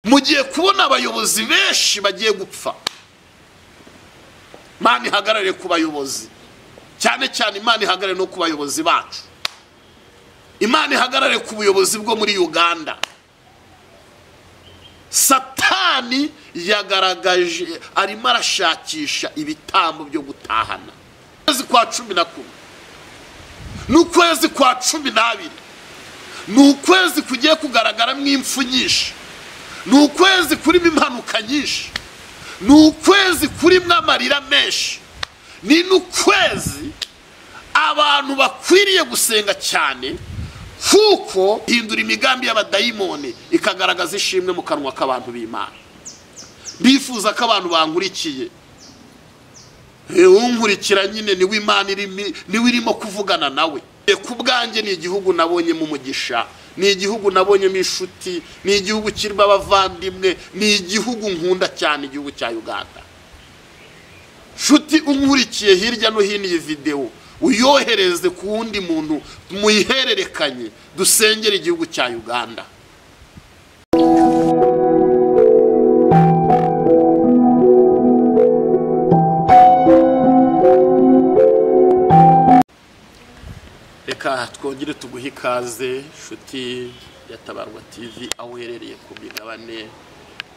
mugiye kubona abayobozi benshi bagiye gupfa. Imana ihagarare ku bayobozi, cyane cyane Imana ihagarare no ku bayobozi bacu. Imana ihagarare ku buyobozi bwo muri Uganda. Satani yagaragaje arimo arashakisha ibitambo byo gutahana. Ukwezi kwa 11 n'ukwezi kwa 12 n'ukwezi kugiye kugaragaramo impfu nyinshi, n'ukwezi kurimo impanuka nyinshi, n'ukwezi kurimo amarira menshi, ni n'ukwezi abantu bakwiriye gusenga cyane, kuko hindura imigambi y'abadayimoni ikagaragaza ishimwe mu kanwa k'abantu b'Imana. Bifuza ko abantu bankurikiye, unkurikira nyine niwe Imana irimo kuvugana nawe. Ku bwanjye ni igihugu nabonye mu mugisha, ni igihugu nabonye mu inshuti, ni igihugu kirimo abavandimwe, ni igihugu nkunda cyane, igihugu cya Uganda. Shuti unkurikiye hirya no hino iyi video, uyohereze ku wundi muntu, muyihererekanye, dusengera igihugu cya Uganda. Reka twongere tuguhe ikaze shuti ya Tabarwa TV, aho uherereye ku migabane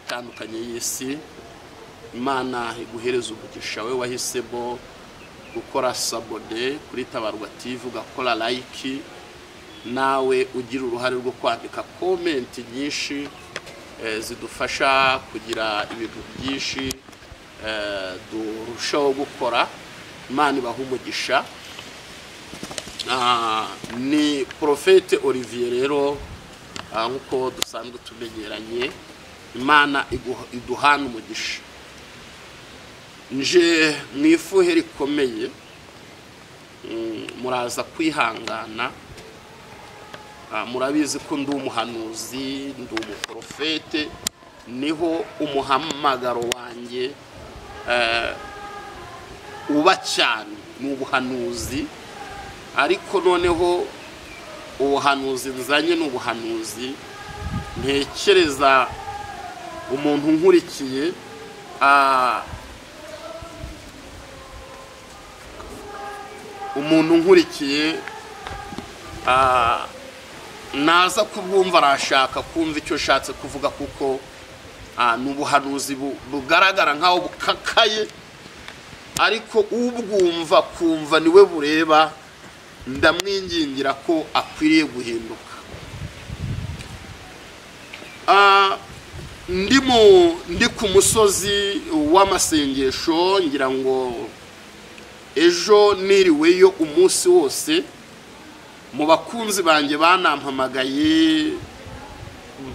itandukanye y'isi. Imana iguhereza umugisha we wahisemo gukora sabone kuri Tabarwa TV, ugakora like, nawe ugira uruhare rwo kwandika comment nyinshi zidufasha kugira ibintu byinshi durushaho gukora. Imana ibaha umugisha. Ni Prophete Olivier rero, nkuko dusanzwe tumenyeranye. Imana iduhana umugisha. Nje mwifuhe rikomeye, muraza kwihangana. Murabizi ko ndi umuhanuzi, ndi umuprofete, niho umuhamagaro wanjye uba cyane, ni ubuhanuzi. Ariko noneho ubuhanuzi nzanye ni ubuhanuzi ntekereza umuntu nkurikiye naza kubwumva arashaka kumva icyo shatse kuvuga, kuko ni ubuhanuzi bugaragara nkaho bukakaye, ariko ubwumva kumva niwe bureba. Ndamwingingira ko akwiriye guhinduka. Ndi ku musozi w'amasengesho, ngira ngo ejo niriweyo umunsi wose. Mu bakunzi banjye banampamagaye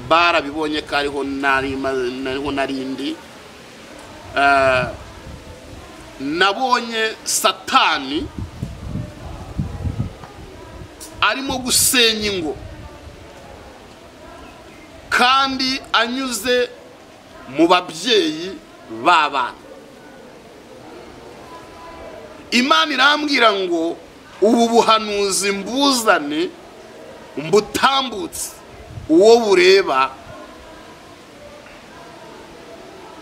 barabibonye ko ariho narindi. Nabonye Satani arimo gusenya ingo, kandi anyuze mu babyeyi b'abana. Imana irambwira ngo ubu buhanuzi mbuzane mbutambutse, uwo bureba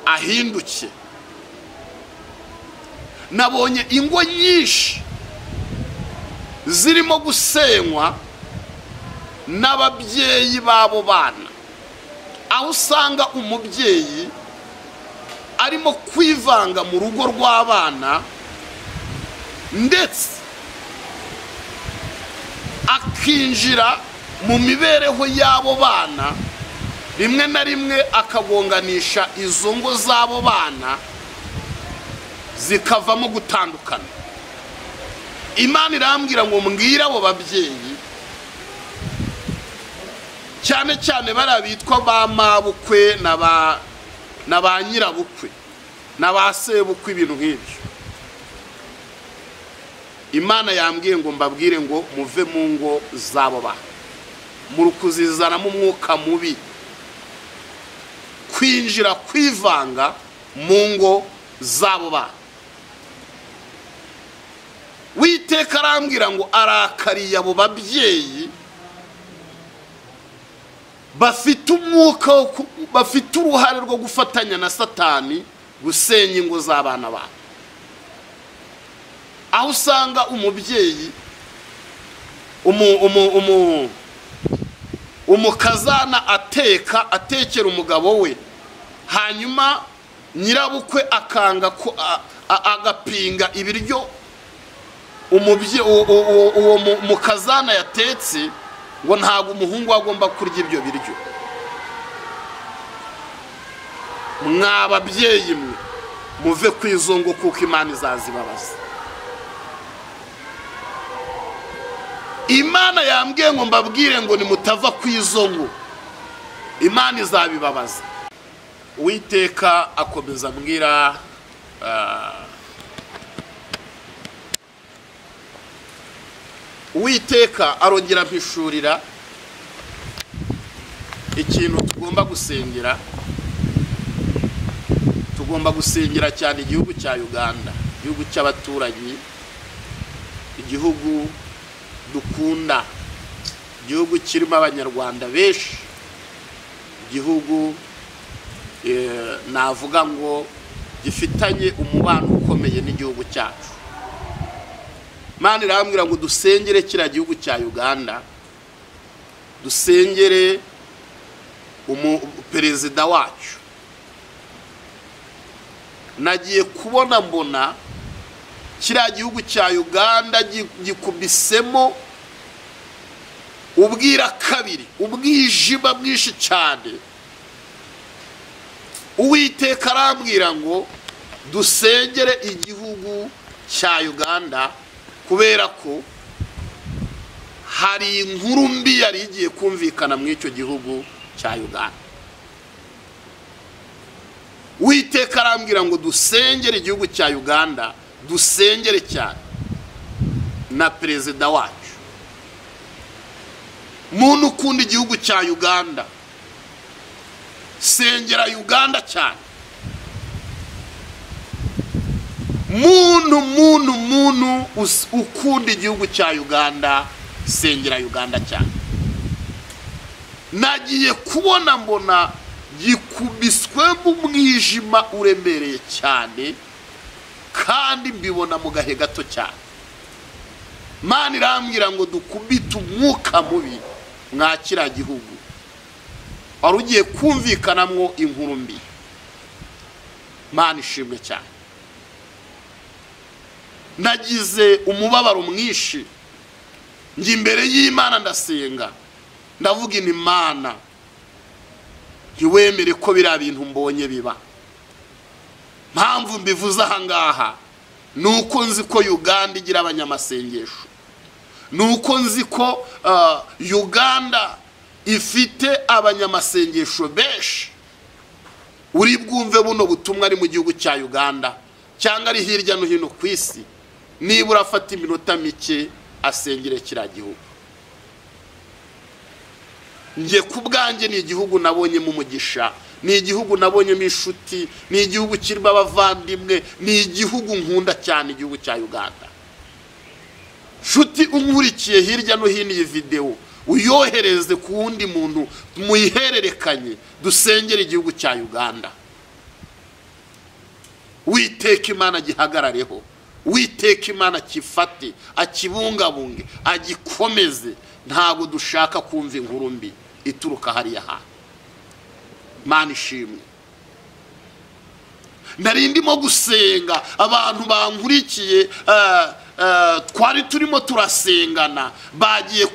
ahinduke. Nabonye ingo nyinshi zirimo gusenywa n'ababyeyi babo bana, aho usanga umubyeyi arimo kwivanga mu rugo rw'abana, ndetse akinjira mu mibereho y'abo bana, rimwe na rimwe akagonganisha izo ngo z'abo bana, zikavamo gutandukana. Imana irambwira ngo mbwira abo babyeyi, cyane cyane barabitwa ba mabukwe na ba nyirabukwe na ba sebukwe, ibintu nk'ibyo. Imana yambwiye ngo mbabwire ngo muve mu ngo zabo ba, muri kuzizanamo umwuka mubi, kwinjira kwivanga mu ngo zabo ba. Witeka arambwira ngo arakariye abo babyeyi bafite umwuka, bafite uruhare rwo gufatanya na Satani gusenya ingo z'abana babo. Aho usanga umubyeyi umukazana atekera umugabo we, hanyuma nyirabukwe akanga ko agapinga ibiryo uwo mukazana yatetse, ngo ntabwo umuhungu agomba kurya ibyo biryo. Mwababyeyi mwe muve kwizongo kuko Imana izazibabaza. Imana yambwiye ngo mbabwire ngo nimutava kwizongo, Imana izabibabaza. Uwiteka akomeza mbwira Uwiteka arongera mpishurira ikintu tugomba gusengera. Tugomba gusengera cyane igihugu cya Uganda, igihugu cy'abaturanyi, igihugu dukunda, igihugu kirimo abanyarwanda benshi, igihugu navuga ngo gifitanye umubano ukomeye n'igihugu cyacu. Imana irambwira ngo dusengere kiriya gihugu cya Uganda, dusengere perezida wacu. Nagiye kubona mbona kiriya gihugu cya Uganda gikubisemo ubwira kabiri, ubwijima bwinshi cyane. Uwiteka arambwira ngo dusengere igihugu cya Uganda, kubera ko hari inkuru mbi yari igiye kumvikana mu icyo gihugu cya Uganda. Uwiteka arambwira ngo dusengere igihugu cya Uganda, dusengere cyane na perezida wacu. Muntu ukunda igihugu cya Uganda, sengera Uganda cyane. Muntu ukunda igihugu cya Uganda, sengera Uganda cyane. Nagiye kubona mbona gikubiswe mu mwijima uremereye cyane, kandi mbibona mu gahe gato cyane. Imana irambwira ngo dukubite umwuka mubi mwakira gihugu wari ugiye kumvikanamwo inkuru mbi. Imana ishimwe cyane. Nagize umubabaro mwinshi, ngi imbere y'Imana ndasenga, ndavuga ni Imana ntiwemere ko biriya bintu mbonye biba. Mpamvu mbivuze aha ngaha nuko nzi ko Uganda igira abanyamasengesho, nuko nzi ko Uganda ifite abanyamasengesho benshi. Uri bwumve buno butumwa ari mu gihugu cya Uganda cyangwa ari hirya no hino ku isi, nibura afata iminota mike asengere kiriya gihugu. Ngiye kubwanjye ni igihugu nabonyemo umugisha, ni igihugu nabonyemo inshuti, ni igihugu kirimo abavandimwe, ni igihugu nkunda cyane, igihugu cya Uganda. Nshuti unkurikiye hirya no hino iyi video, uyohereze ku wundi muntu, muyihererekanye, dusengere igihugu cya Uganda. Uwiteka Imana gihagarareho, Uwiteka Imana kifate, akibungabunge, agikomeze. Ntabwo dushaka kumva inkuru mbi ituruka hariya ha. Imana ishimwe. Narindimo gusenga, abantu bankurikiye twari turimo turasengana, bagiye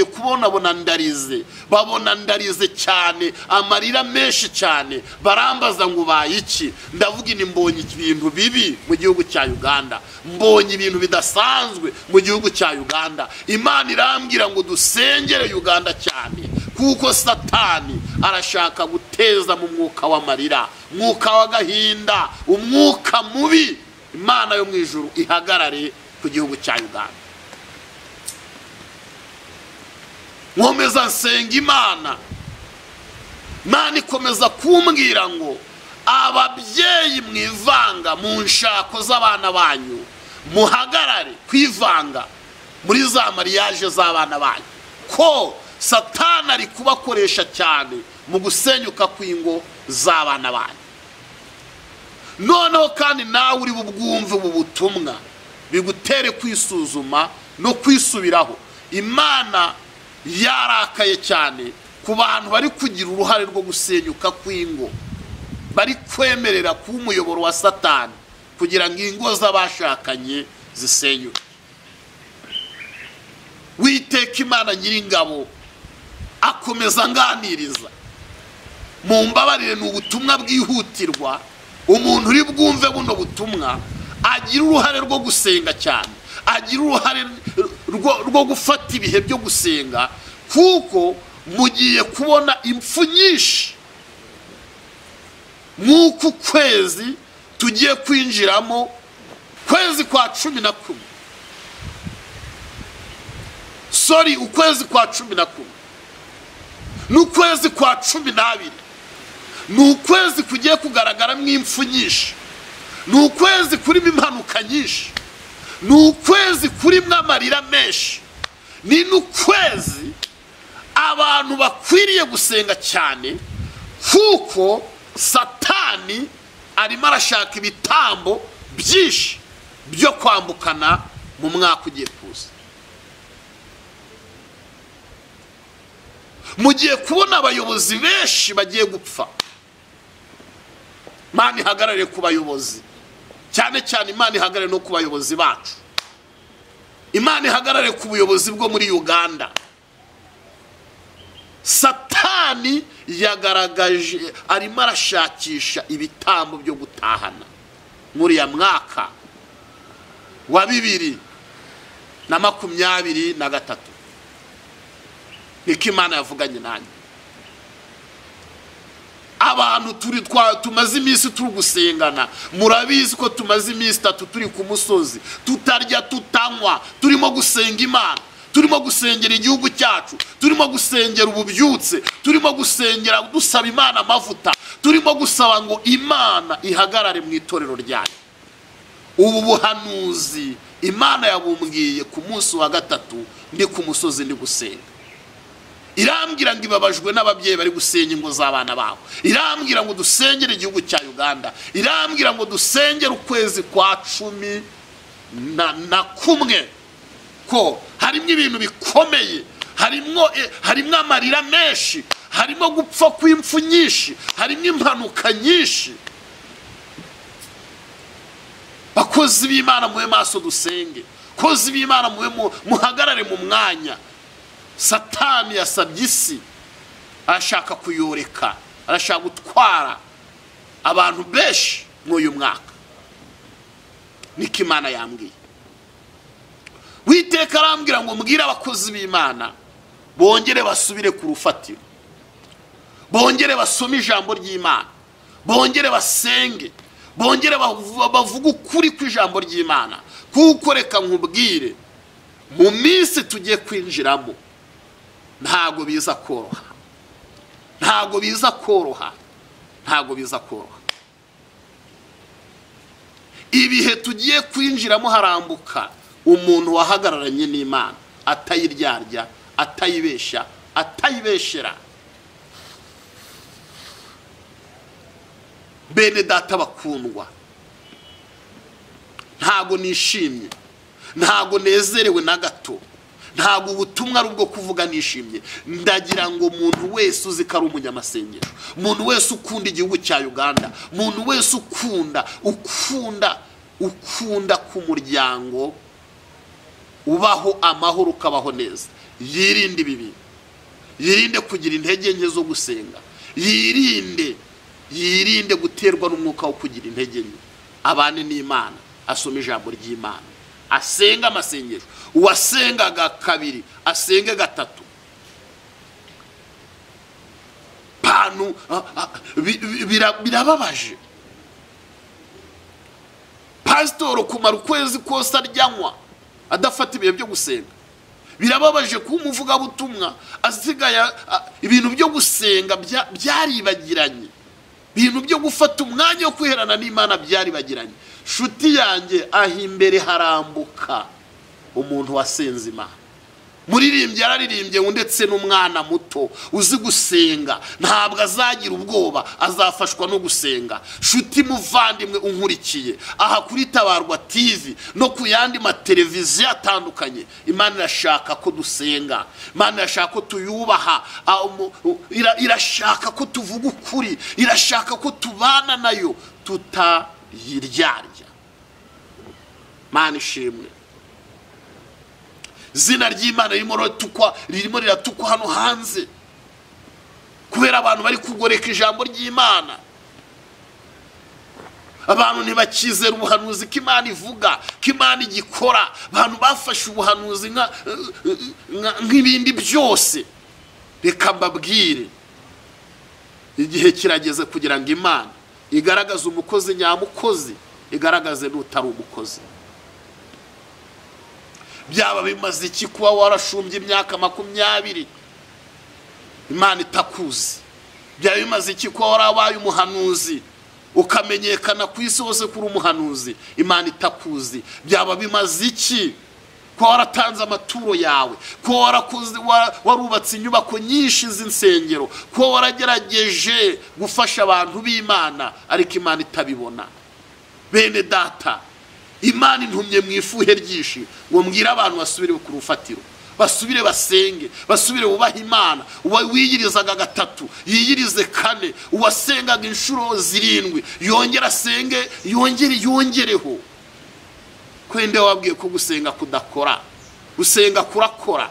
kubona bona ndarize, babona ndarize cyane, amarira menshi cyane, barambaza ngo bayiki. Ndavuga ni mbonye ibintu bibi mu gihugu cya Uganda, mbonye ibintu bidasanzwe mu gihugu cya Uganda. Imana irambwira ngo dusengere Uganda cyane, kuko Satani arashaka guteza mu mwuka w'amarira, mwuka w'agahinda, umwuka mubi. Imana yo mu ijuru ihagarare ku gihugu cya Uganda. Nkomeza nsenga Imana, Imana ikomeza kumbwira ngo ababyeyi mwivanga mu nshako z'abana banyu, muhagarare kwivanga muri za mariage z'abana banyu, ko Satani ari kubakoresha cyane mu gusenyuka kw'ingo z'abana banyu. Noneho kandi nawe uri bubwumve ubu butumwa bigutere kwisuzuma no kwisubiraho. Imana yarakaye cyane ku bantu bari kugira uruhare rwo gusenyuka kw'ingo, bari kwemerera ku umuyoboro wa Satani kugira ngo ingo z'abashakanye zisenyuke. Witeka Imana Nyiringabo akomeza nganiriza, mu mbabarire n'ubutumwa bwihutirwa. Umuntu uri bwumve buno butumwa agira uruhare rwo gusenga cyane, agira uruhare rwo gufata ibihe byo gusenga, kuko mugiye kubona impfu nyinshi nk'uku kwezi tugiye kwinjiramo, kwezi kwa 11, ukwezi kwa 11 n'ukwezi kwa 12, ni ukwezi kugiye kugaragaramo impfu nyinshi, ni ukwezi kurimo impanuka nyinshi, ni ukwezi kurimo amarira menshi, ni n'ukwezi abantu bakwiriye gusenga cyane, kuko Satani arimo arashaka ibitambo byinshi byo kwambukana mu mwaka ugiye kuza. Mugiye kubona abayobozi benshi bagiye gupfa. Imana ihagarare ku bayobozi, cyane cyane Imana ihagarare no ku bayobozi bacu. Imana ihagarare ku buyobozi bwo muri Uganda. Satani yagaragaje arimo arashakisha ibitambo byo gutahana muri ya mwaka wa 2023. Niko Imana yavuganye nanjye. Abantu tumaze iminsi turi gusengana, murabizi ko tumaze iminsi 3 turi ku musozi, tutarya tutanywa, turimo gusenga Imana, turimo gusengera igihugu cyacu, turimo gusengera ububyutse, turimo gusengera dusaba Imana amavuta, turimo gusaba ngo Imana ihagarare mu itorero ryayo. Ubu buhanuzi Imana yabumbwiye ku munsi wa 3 ndi ku musozi ndi gusenga. Irambwira ngo ibabajwe n'ababyeyi bari gusenya ingo z'abana babo. Irambwira ngo dusengere igihugu cya Uganda. Irambwira ngo dusengere ukwezi kwa 11 ko harimo ibintu bikomeye, harimo amarira menshi, harimo gupfa kw'impfu nyinshi, harimo impanuka nyinshi. Bakozi b'Imana muwe maso dusenge, kozi b'Imana muwe muhagarare mu mwanya. Satani yasabye isi, arashaka kuyoreka, arashaka gutwara abantu benshi mw'uyu mwaka. Niko Imana yambwiye. Witeka arambwira ngo mbwira abakozi b'Imana bongere basubire ku rufatiro, bongere basome ijambo ry'Imana, bongere basenge, bongere bavuga ukuri kw'ijambo ry'Imana. Kuko reka nkubwire, mu minsi tugiye kwinjiramo ntago biza koroha, ntago biza koroha, ntago biza koroha. Ibihe tugiye kwinjiramo harambuka umuntu wahagararanye n'Imana, atayiryarya, atayibesha, atayibeshera. Bene data bakundwa, ntago nishimye, ntago nezerewe na gato, ntago ubutumwa ari ubwo kuvuga nishimye. Ndagira ngo umuntu wese uzi ko ari umunyamasengesho, umuntu wese ukunda igihugu cya Uganda, umuntu wese ukunda ku muryango ubaho amahoro, ukabaho neza, yirinde ibibi, yirinde kugira intege nke zo gusenga, yirinde guterwa n'umwuka wo kugira intege nke. Abane n'Imana, asome ijambo ry'Imana, asenga amasengesho. Uwasengaga 2 asenge 3. Panu birababaje pastor kumara ukwezi kose aryanywa adafata ibihe byo gusenga. Birababaje ko umuvuga butumwa asigaye ibintu byo gusenga byaribagiranye, ibintu byo gufata umwanya wo kwiherana n'Imana byaribagiranye. Shuti yanjye, aho imbere harambuka umuntu wasenze Imana, muririmbye yararirimbye ndetse n'umwana muto uzi gusenga ntabwo azagira ubwoba, azafashwa no gusenga. Shuti muvandimwe unkurikiye aha kuri Tabarwa TV no ku yandi mateleviziyo atandukanye, Imana irashaka ko dusenga, Imana irashaka ko tuyubaha, irashaka ko tuvuga ukuri, irashaka ko tubana nayo tutayiryarya. Mana ishimwe. Zina ry'Imana ririmo riratukwa hano hanze kubera abantu bari kugoreka ijambo ry'Imana. Abantu ntibakizera ubuhanuzi ko Imana ivuga, ko Imana igikora. Abantu bafashe ubuhanuzi nk'ibindi byose. Reka mbabwire, igihe kirageze kugira ngo Imana igaragaze umukozi nyamukozi, igaragaze n'utari umukozi. Byaba bimaze iki kuba warashumbye imyaka 20 Imana itakuzi? Byaba bimaze iki kuba warabaye umuhanuzi ukamenyekana ku isi hose kuri umuhanuzi, Imana itakuzi? Byaba bimaze iki kuba waratanze amaturo yawe, kuba warakoze warubatse inyubako nyinshi z'insengero, kuba waragerageje gufasha abantu b'Imana ariko Imana itabibona? Bene data, Imana intumye mu ifuhe ryinshi ngo mbwira abantu basubire ku rufatiro, basubire basenge, basubire bubaha Imana. Uwiyirizaga 3 yiyirize 4, uwasengaga inshuro 7 yongera asenge, yongereho. Kwende wabwiye ko gusenga kudakora, gusenga kurakora.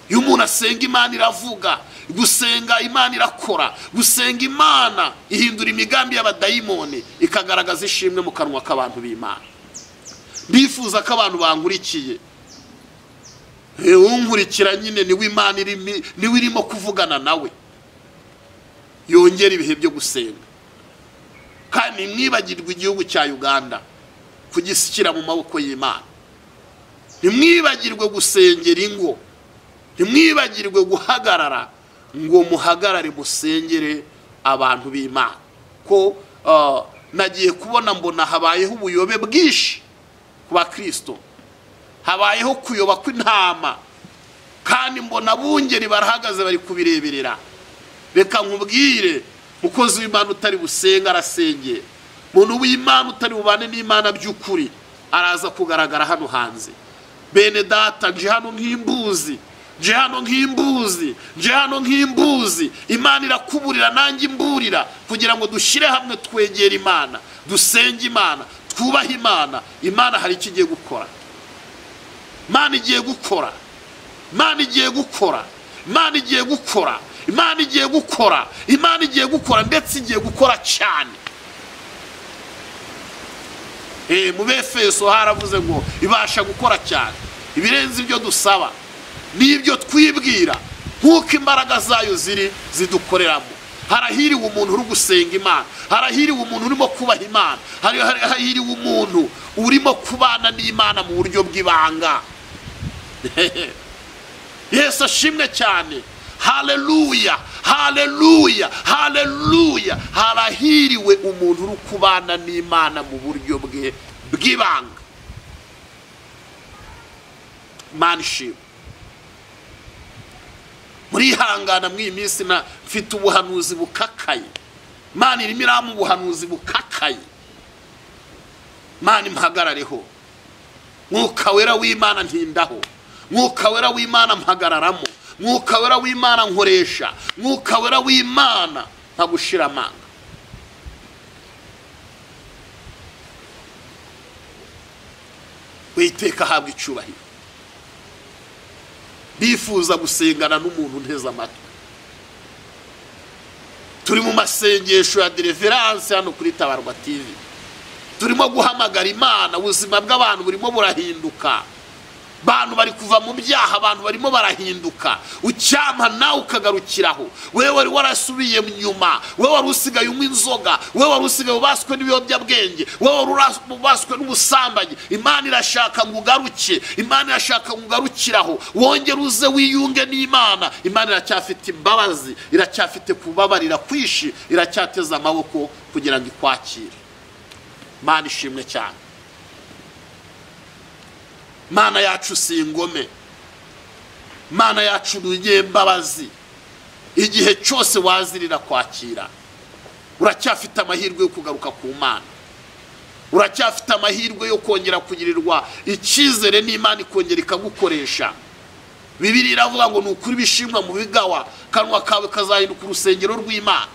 Iyo umuntu asenga Imana iravuga, gusenga Imana irakora, gusenga Imana ihindura imigambi y'abadayimoni ikagaragaza ishimwe mu kanwa k'abantu b'Imana. Bifuza ko abantu bankurikiye, unkurikira nyine niwe Imana irimo kuvugana nawe, yongera ibihe byo gusenga. Kandi mwibagirwe igihugu cya Uganda kugisikira mu maboko y'Imana. Nimwibagirwe gusengera ingo, nimwibagirwe guhagarara ngo muhagarare musengere abantu b'Imana. Ko nagiye kubona mbona habayeho ubuyobe bwinshi ku bakristo, habayeho kuyoba kw'intama, kandi mbona bungeri barahagaze bari kubireberera. Reka nkubwire, mukozi w'Imana utari busenga arasengera, muntu w'Imana utari bubane n'Imana by'ukuri araza kugaragara hano hanze. Bene data, nje hano nk'imbuzi, nje hano nk'imbuzi. Imana irakuburira nanjye imburira kugira ngo dushire hamwe twegera Imana, dusenge Imana, twubahe Imana. Imana hari ikigiye gukora, Imana igiye gukora, Imana igiye gukora, Imana igiye gukora, Imana igiye gukora, Imana igiye gukora, ndetse igiye gukora cyane. Mu Befeso haravuze ngo ibasha gukora cyane ibirenze ibyo dusaba n'ibyo twibwira, nk'uko imbaraga zayo zidukoreramo. Harahiriwe umuntu uri gusenga Imana, harahiriwe umuntu urimo kubaha Imana, harahiriwe umuntu urimo kubana n'Imana mu buryo bw'ibanga. Yesu ashimwe cyane. Haleluya, haleluya, haleluya. Harahiriwe umuntu uri kubana n'Imana mu buryo bw'ibanga. Imana ishimwe. Murihangana mw'iyi minsi mfite ubuhanuzi bukakaye. Imana irimo iramu ubuhanuzi bukakaye. Imana impagarareho. Mwuka wera w'Imana ntindaho, Mwuka wera w'Imana mpagararamo, Mwuka wera w'Imana nkoresha, Mwuka wera w'Imana ntagushira amanga. Witeka habwa icubahiro. Bifuza gusengana n'umuntu nteze amatwi. Turi mu masengesho ya deliverance hano kuri Tabarwa TV. Turimo guhamagara Imana, ubuzima bw'abantu burimo burahinduka. Bantu bari kuva mu byaha, abantu barimo barahinduka. Ucyama nawe ukagarukiraho. Wewe wari warasubiye nyuma, wewe wari usigaye unywa inzoga, wewe wari usigaye ubaswe n'ibiyobyabwenge, wewe wari ubaswe n'ubusambanyi. Imana irashaka ngo ugaruke, Imana irashaka ngo ugarukiraho, wongere uze wiyunge n'Imana. Imana iracyafite imbabazi, iracyafite kubabarira kwishi, iracyateza amaboko kugira ngo ikwakire. Imana ishimwe cyane. Mana yacu si ingome, Mana yacu dugiye mbabazi igihe cyose wazirira kwakira uracyafite amahirwe yo kugaruka ku Mana uracyafite amahirwe yo kongera kugirirwa icyizere n'Imana ikongera ikagukoresha Bibiliya iravuga ngo nukuri bishimwa mu bigawa kanwa kawe kazahinduka urusengero rw'Imana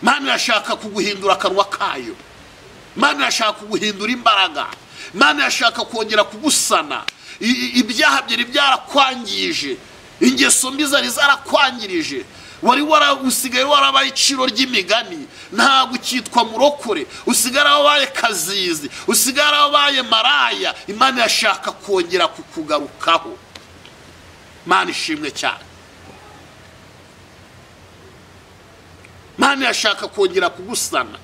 Mana irashaka kuguhindura kanwa kayo Mana irashaka kuguhindura imbaraga Mana irashaka kongera kugusana ibyaha byari byarakwangije ingeso mbi zari zarakwangirije wari usigaye warabaye iciro ry'imigani ntabwo ukitwa murokore usigara wabaye kazizi usigara wabaye maraya Imana irashaka kongera kukugarukaho Mana ishimwe cyane Mana irashaka kongera kugusana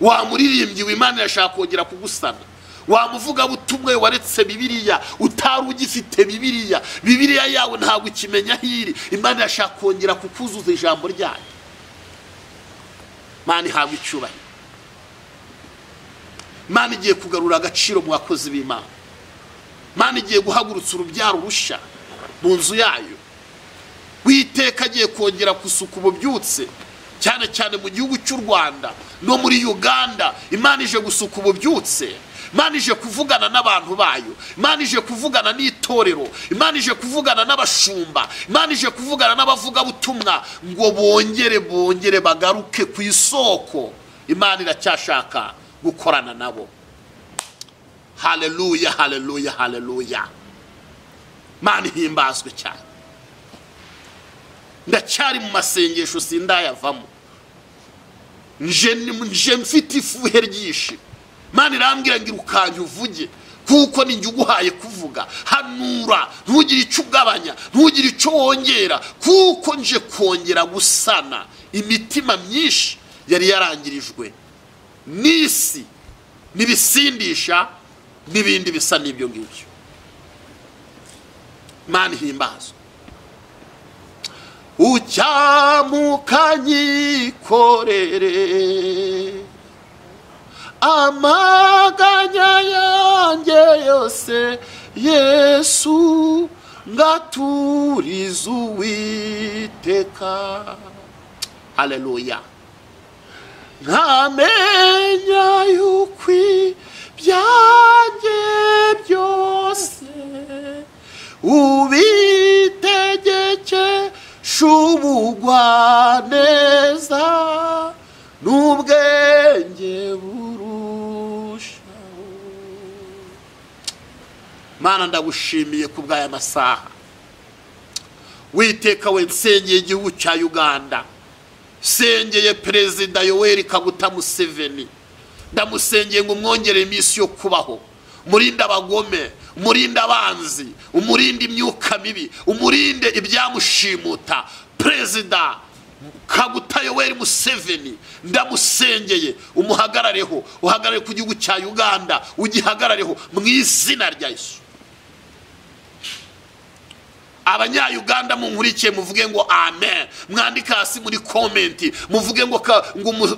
wamuririmbyi Imana irashaka kongera kugusana wamuvuga butumwe waretse Bibiliya utari ugifite Bibiliya yawe ntabwo ukimenya hiri Imana irashaka kongera kukuzuza ijambo ryayo Mana ihabwe icyubahiro Mana igiye kugarura agaciro mu bakozi b'Imana Mana igiye guhagurutsa urubyaro rusha mu nzu yayo Uwiteka agiye kongera kusuka ububyutse cyane cyane mu gihugu cy'u Rwanda no muri Uganda Imana ije gusuka ububyutse Imana ije kuvugana n'abantu bayo Imana ije kuvugana n'itorero Imana ije kuvugana n'abashumba Imana ije kuvugana n'abavuga butumwa ngo bongere bagaruke ku isoko Imana iracyashaka gukorana nabo Haleluya haleluya haleluya Imana ihimbazwe cyane ndacyari mu masengesho sindayavamo nje mfite ifuhe ryinshi Imana irambwira ngo irukanye uvuge kuko ninjye uguhaye kuvuga hanura ntugire icyo ugabanya ntugire icyo wongera kuko nje kongera gusana imitima myinshi yari yarangirijwe n'isi n'ibisindisha n'ibindi bisa n'ibyo ngibyo Imana ihimbazwe ucyamukanyikorere amaganya yanjye yose Yesu ngaturiza Uwiteka Haleluya nkamenya yuko ibyanjye byose ubitegeke shubugwaneza n'ubwenge burushaho Mana ndagushimiye kubw'aya masaha Uwiteka we nsengeye igihugu cya Uganda sengeye Perezida Yoweri Kaguta Museveni ndamusengeye ngo umwongere iminsi yo kubaho umurinde abagome umurinde abanzi umurinde imyuka mibi umurinde ibyamushimuta Perezida Kaguta Yoweri Museveni ndamusengeye umuhagarareho uhagarare ku gihugu cya Uganda ugihagarareho mu izina rya Yesu Abanya-Uganda munkurikiye muvuge ngo amen mwandika hasi muri comment muvuge ngo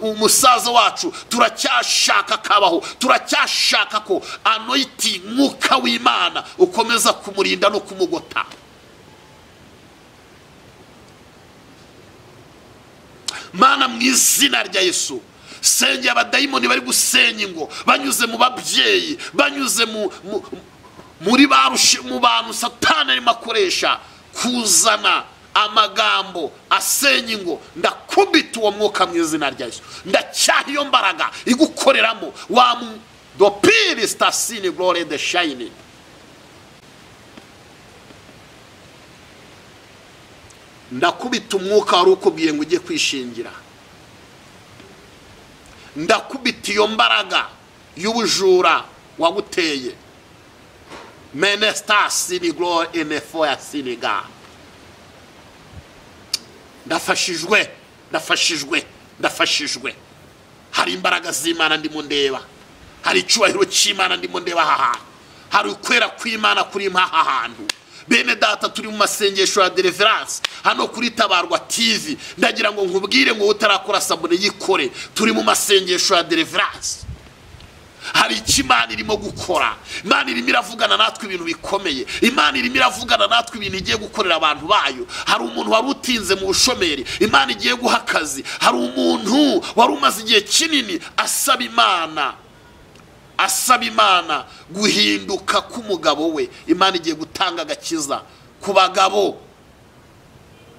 umusaza wacu turacyashaka kabaho turacyashaka ko anointing mwuka w'Imana ukomeza kumurinda no kumugota Mana mu izina rya Yesu senge abadayimoni bari gusenya ingo banyuze mu babyeyi banyuze muri barushe mu bantu Satani arimo akoresha kuzana amagambo asenya ingo ndakubita uwo mwuka mu izina rya Yesu ndacyaha iyo mbaraga igukoreramo wa dopiri stasini glory the shining ndakubita umwuka wari ukubwiye ngo ujye kwishingira ndakubita iyo mbaraga y'ubujura waguteye Menestasini glory in the fire siniga ndafashijwe hari imbaraga z'Imana ndimo ndeba hari icyubahiro cy'Imana ndimo ndeba aha hari ukwera kw'Imana kuri aha hantu bene data turi mu masengesho ya deliverance hano kuri Tabarwa TV ndagira ngo nkubwire ngo utarakora sabone yikore turi mu masengesho ya deliverance hari ikimana irimo gukora. Imana irimo iravugana natwe ibintu bikomeye. Imana irimo iravugana natwe ibintu igiye gukorera abantu bayo. Hari umuntu wari utinze mu bushomeri, Imana igiye guha akazi. Hari umuntu wari umaze igihe kinini asaba Imana guhinduka k'umugabo we, Imana igiye gutanga agakiza ku bagabo.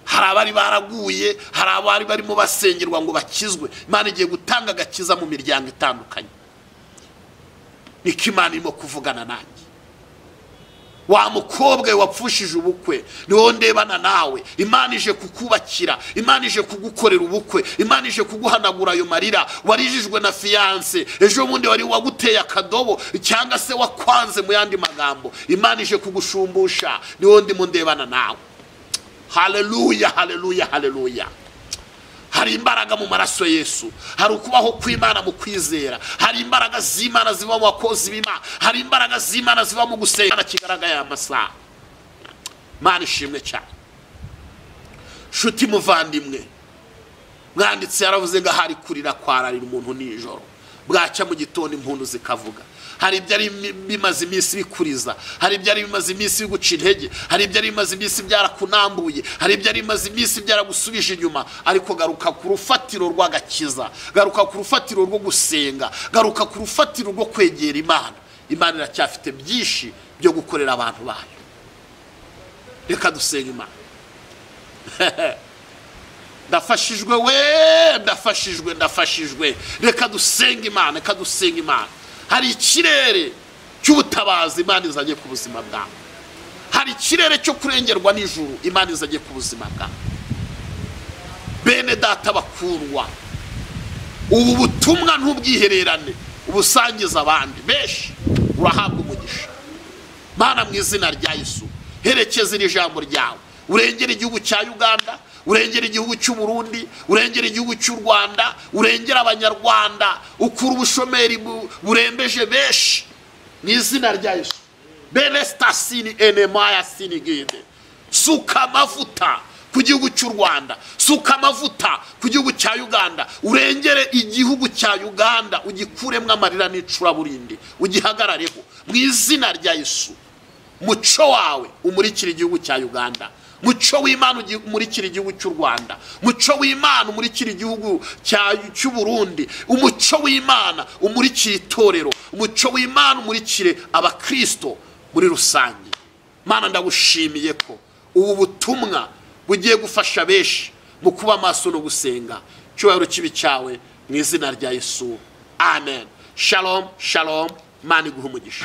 Hari abari baraguye, hari abari barimo basengerwa ngo bakizwe. Imana igiye gutanga agakiza mu miryango itandukanye. Niko Imana irimo kuvugana nanjye. Wa mukobwa wapfushije ubukwe, ni wowe ndebana nawe. Imana ije kukubakira, Imana ije kugukorera ubukwe, Imana ije kuguhanagura ayo marira warijijwe na fiance. Ejo bundi wari waguteye akadobo cyangwa se wakwanze mu yandi magambo, Imana ije kugushumbusha, ni wowe ndimo ndebana nawe. Haleluya, haleluya, haleluya. Hari imbaraga mu maraso Yesu. Hari ukubaho kw'Imana mu kwizera. Hari imbaraga z'Imana ziba mu bakozi b'Imana. Hari imbaraga z'Imana ziba mu gusenga kigaragaye amasaha. Imana ishimwe cyane. Shuti muvandimwe, mwanditse yaravuze ngo hari kurira kwararira umuntu nijoro, bwacya mu gitondo impundu zikavuga. Hari ibyari bimaze iminsi bikuriza, hari ibyari bimaze iminsi biguca intege, hari ibyari bimaze iminsi byarakunambuye, hari ibyari bimaze iminsi byaragusubije inyuma. Ariko garuka ku rufatiro rw'agakiza, garuka ku rufatiro rwo gusenga, garuka ku rufatiro rwo kwegera Imana. Imana iracyafite byinshi byo gukorera abantu bayo. Reka dusenga Imana. Ndafashijwe we, ndafashijwe. Reka dusenga Imana, reka dusenga Imana. Hari ikirere cy'ubutabazi Imana izanye ku buzima bwawe. Hari ikirere cyo kurengerwa n'ijuru Imana izanye ku buzima bwawe. Bene data bakundwa, ubu butumwa ntubwihererane, ubusangiza abandi benshi, urahabwa umugisha. Mana mu izina rya Yesu, herekeza iri jambo ryawe, urengera igihugu cya Uganda, urengera igihugu cy'u Burundi, urengera igihugu cy'u Rwanda, urengera abanyarwanda, ukura ubushomeri burembeje benshi mu izina rya Yesu. Benestasini enemaya sinigide. Suka amavuta ku gihugu cy'u Rwanda, suka amavuta ku gihugu cya Uganda, urengere igihugu cya Uganda, ugikuremwe amarira n'icuraburindi, ugihagarareho mu izina rya Yesu. Muco wawe umurikira igihugu cya Uganda, muco w'Imana umurikira igihugu cy'u Rwanda, muco w'Imana umurikira igihugu cy'u Burundi, umuco w'Imana umurikira itorero, umuco w'Imana umurikire abakristo muri rusange. Mana ndagushimiye ko ubu butumwa bugiye gufasha benshi mu kuba amaso no gusenga. Cyubahiro kibi cyawe mu izina rya Yesu, amen. Shalom, shalom. Imana iguhe umugisha.